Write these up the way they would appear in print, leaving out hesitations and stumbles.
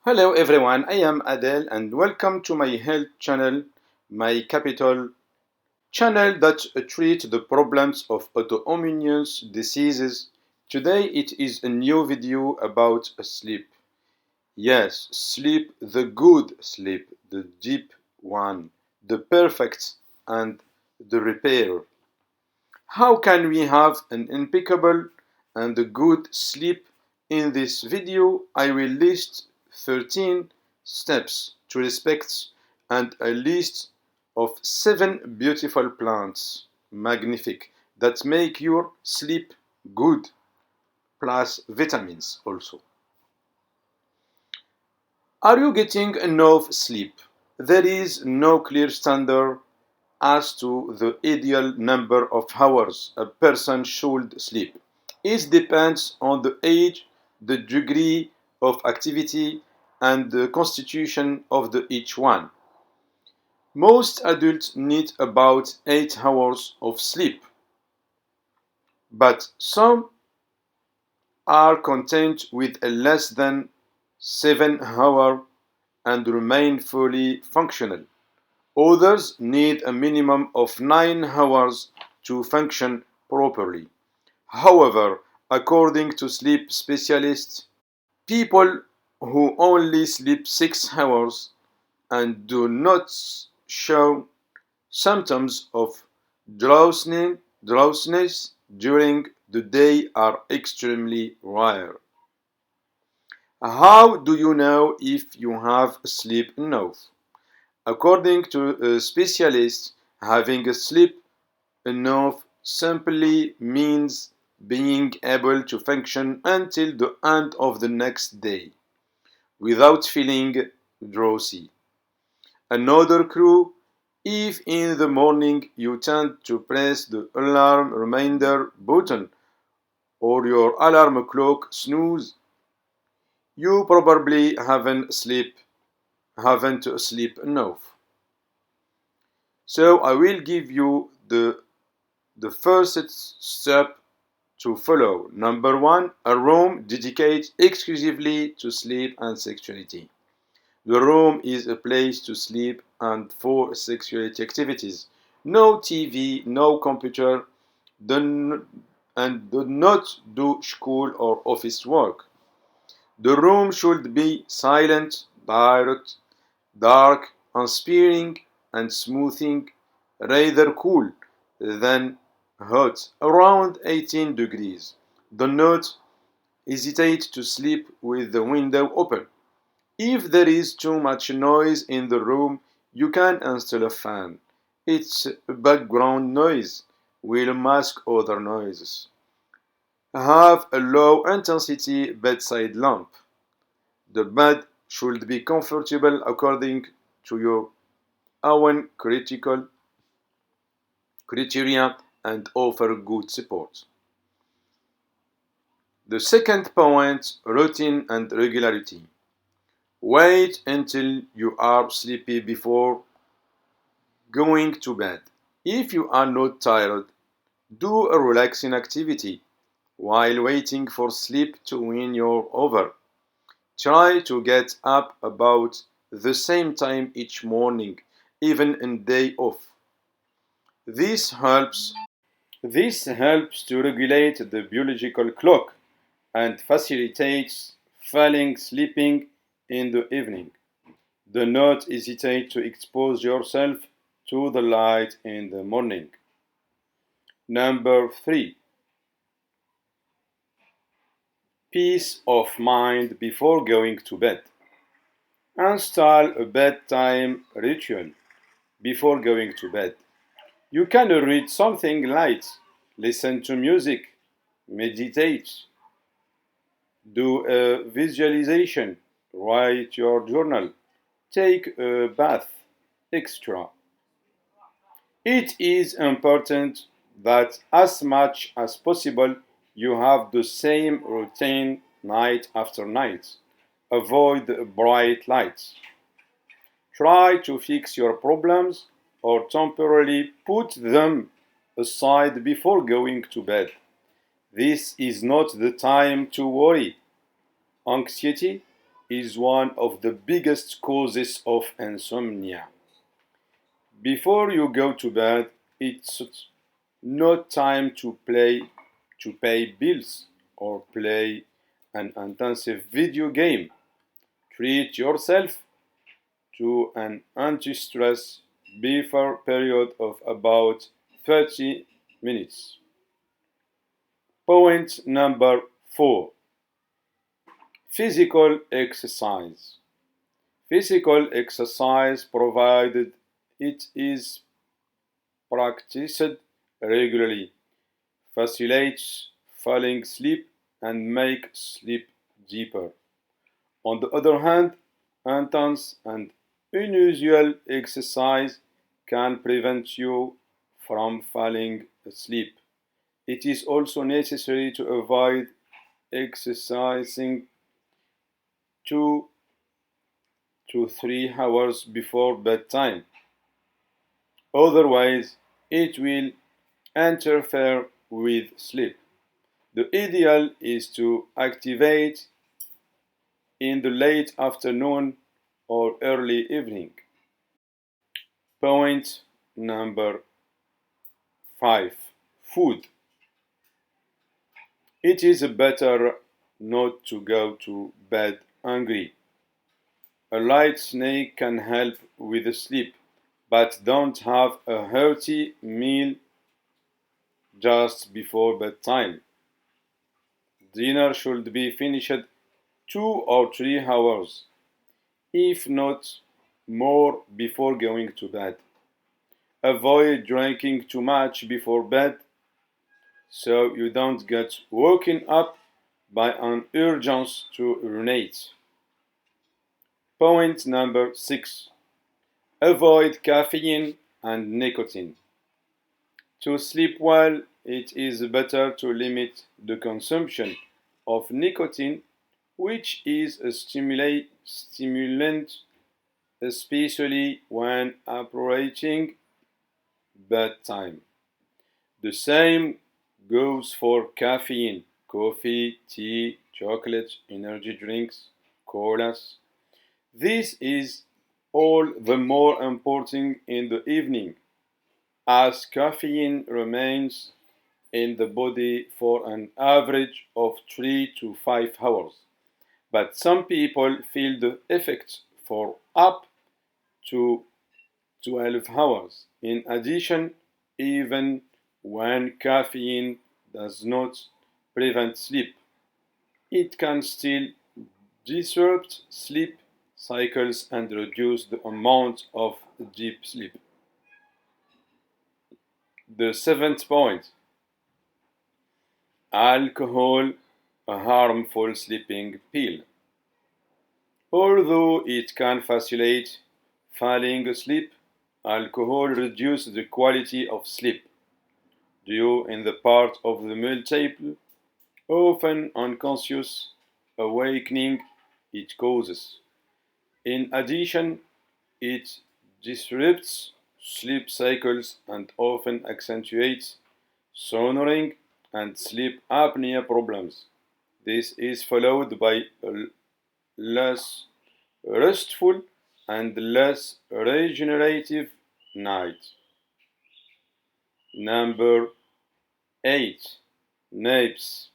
Hello everyone, I am Adel and welcome to my health channel, my capital channel that treats the problems of autoimmune diseases. Today it is a new video about sleep. Yes, sleep, the good sleep, the deep one, the perfect and the repair. How can we have an impeccable and a good sleep? In this video, I will list 13 steps to respect and a list of 7 beautiful plants, magnific, that make your sleep good, plus vitamins also. Are you getting enough sleep? There is no clear standard as to the ideal number of hours a person should sleep. It depends on the age, the degree of activity, and the constitution of each one. Most adults need about 8 hours of sleep, but some are content with a less than 7 hours and remain fully functional. Others need a minimum of 9 hours to function properly. However, according to sleep specialists, people who only sleep 6 hours and do not show symptoms of drowsiness during the day are extremely rare. How do you know if you have sleep enough? According to specialists, having sleep enough simply means being able to function until the end of the next day without feeling drowsy. Another clue: if in the morning you tend to press the alarm reminder button or your alarm clock snooze, you probably haven't sleep enough. So I will give you the first step to follow. Number one, a room dedicated exclusively to sleep and sexuality. The room is a place to sleep and for sexuality activities. No TV, no computer, and do not do school or office work. The room should be silent, dark, unsparing, and smoothing, rather cool than hot, around 18 degrees. Do not hesitate to sleep with the window open. If there is too much noise in the room, you can install a fan. Its background noise will mask other noises. Have a low intensity bedside lamp. The bed should be comfortable according to your own critical criteria and offer good support. The second point, routine and regularity. Wait until you are sleepy before going to bed. If you are not tired, do a relaxing activity while waiting for sleep to win you over. Try to get up about the same time each morning, even on day off. This helps This helps to regulate the biological clock and facilitates falling sleeping in the evening. Do not hesitate to expose yourself to the light in the morning. Number 3. Peace of mind before going to bed. Install a bedtime ritual before going to bed. You can read something light, listen to music, meditate, do a visualization, write your journal, take a bath, etc. It is important that as much as possible you have the same routine night after night. Avoid bright lights. Try to fix your problems or temporarily put them aside before going to bed. This is not the time to worry, anxiety, is one of the biggest causes of insomnia. Before you go to bed, it's not time to pay bills or play an intensive video game. Treat yourself to an anti-stress buffer period of about 30 minutes. Point number 4. Physical exercise. Physical exercise, provided it is practiced regularly, facilitates falling asleep and make sleep deeper. On the other hand, intense and unusual exercise can prevent you from falling asleep. It is also necessary to avoid exercising 2 to 3 hours before bedtime. Otherwise, it will interfere with sleep. The ideal is to activate in the late afternoon or early evening. Point number 5. Food. It is better not to go to bed hungry. A light snack can help with sleep, but don't have a hearty meal just before bedtime. Dinner should be finished 2 or 3 hours, if not more, before going to bed. Avoid drinking too much before bed so you don't get woken up by an urgence to urinate. Point number 6. Avoid caffeine and nicotine. To sleep well, it is better to limit the consumption of nicotine, which is a stimulant, especially when approaching bedtime. The same goes for caffeine, coffee, tea, chocolate, energy drinks, colas. This is all the more important in the evening, as caffeine remains in the body for an average of 3 to 5 hours. But some people feel the effects for up to 12 hours. In addition, even when caffeine does not prevent sleep, it can still disrupt sleep cycles and reduce the amount of deep sleep. The seventh point: alcohol, a harmful sleeping pill. Although it can facilitate falling asleep, alcohol reduces the quality of sleep due in the part of the multiple, often unconscious awakening it causes. In addition, it disrupts sleep cycles and often accentuates snoring and sleep apnea problems. This is followed by a less restful and less regenerative night. Number 8. Naps.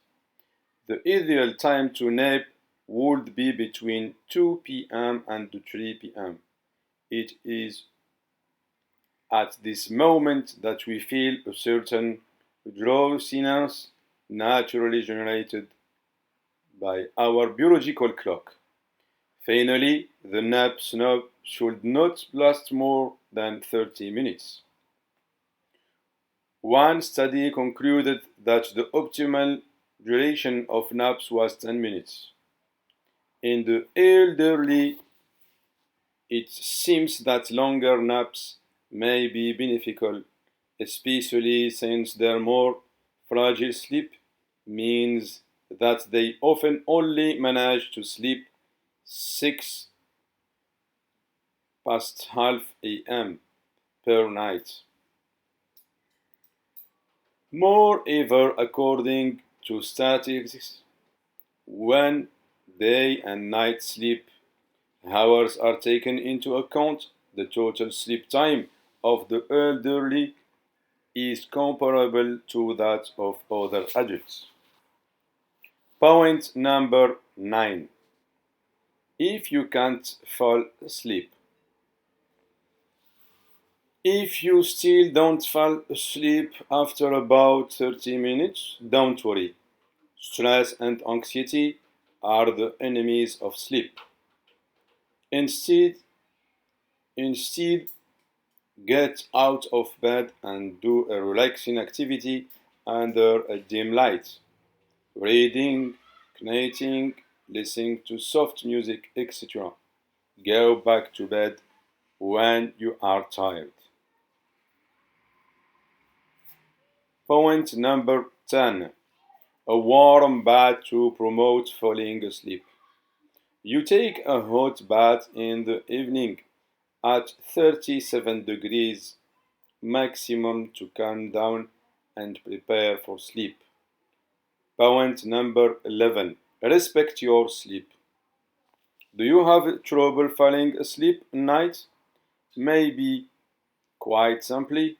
The ideal time to nap would be between 2 p.m. and 3 p.m. It is at this moment that we feel a certain drowsiness naturally generated by our biological clock. Finally, the nap snob should not last more than 30 minutes. One study concluded that the optimal duration of naps was 10 minutes. In the elderly, it seems that longer naps may be beneficial, especially since their more fragile sleep means that they often only manage to sleep 6 past half am per night. Moreover, according to statistics, when day and night sleep hours are taken into account, the total sleep time of the elderly is comparable to that of other adults. Point number 9. If you can't fall asleep. If you still don't fall asleep after about 30 minutes, don't worry. Stress and anxiety are the enemies of sleep. Instead, instead, get out of bed and do a relaxing activity under a dim light. Reading, knitting, listening to soft music, etc. Go back to bed when you are tired. Point number 10. A warm bath to promote falling asleep. You take a hot bath in the evening at 37 degrees maximum to calm down and prepare for sleep. Point number 11. Respect your sleep. Do you have trouble falling asleep at night? Maybe, quite simply,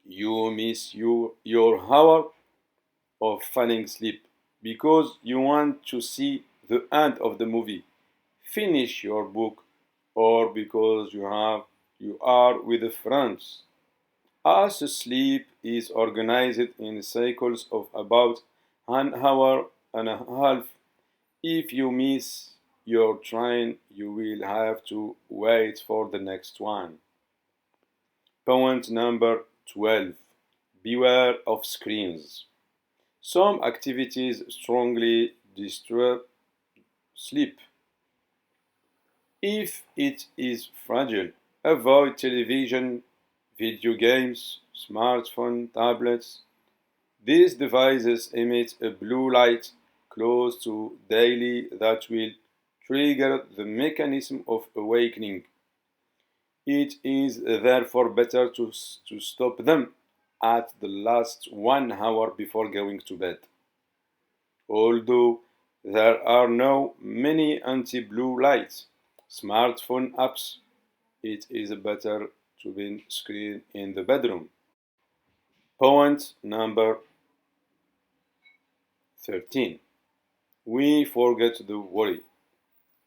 you miss your hour of falling asleep because you want to see the end of the movie, finish your book, or because you are with friends. As sleep is organized in cycles of about an hour and a half. If you miss your train, you will have to wait for the next one. Point number 12. Beware of screens. Some activities strongly disturb sleep. If it is fragile, avoid television, video games, smartphone, tablets. These devices emit a blue light close to daily that will trigger the mechanism of awakening. It is therefore better to stop them at the last 1 hour before going to bed. Although there are now many anti-blue light smartphone apps, it is better to be screen in the bedroom. Point number 13. We forget the worry.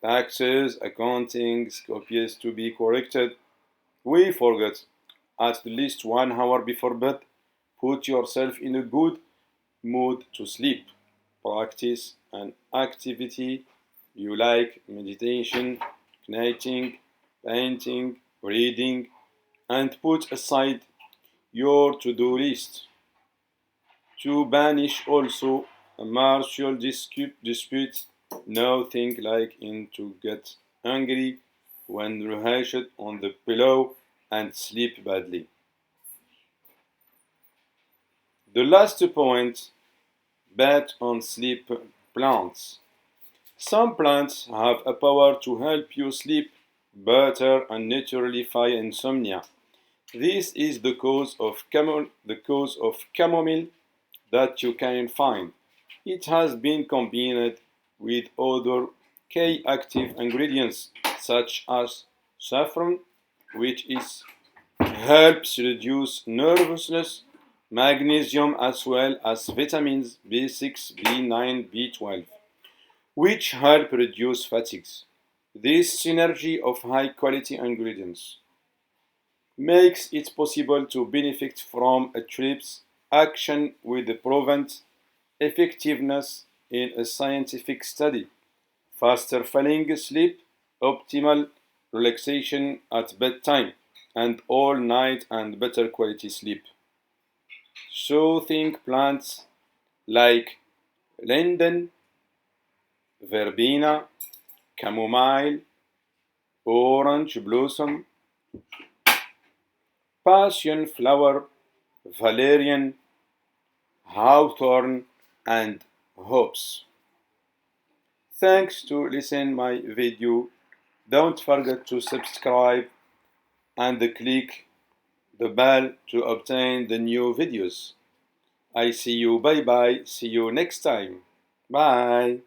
Taxes, accounting, copies to be corrected. We forget at least 1 hour before bed. Put yourself in a good mood to sleep. Practice an activity you like, meditation, knitting, painting, reading, and put aside your to-do list. To banish also a martial dispute, nothing like in to get angry when rehashed on the pillow and sleep badly. The last point, bet on sleep plants. Some plants have a power to help you sleep better and naturally fight insomnia. This is the cause of chamomile that you can find. It has been combined with other key active ingredients such as saffron, which helps reduce nervousness, magnesium as well as vitamins B6, B9, B12, which help reduce fatigue. This synergy of high quality ingredients makes it possible to benefit from a trip's action with the proven effectiveness in a scientific study. Faster falling asleep, optimal relaxation at bedtime, and all night and better quality sleep. Soothing plants like linden, verbena, chamomile, orange blossom, passion flower, valerian, hawthorn, and hops. Thanks to listen my video. Don't forget to subscribe and click the bell to obtain the new videos. I see you. Bye bye. See you next time. Bye.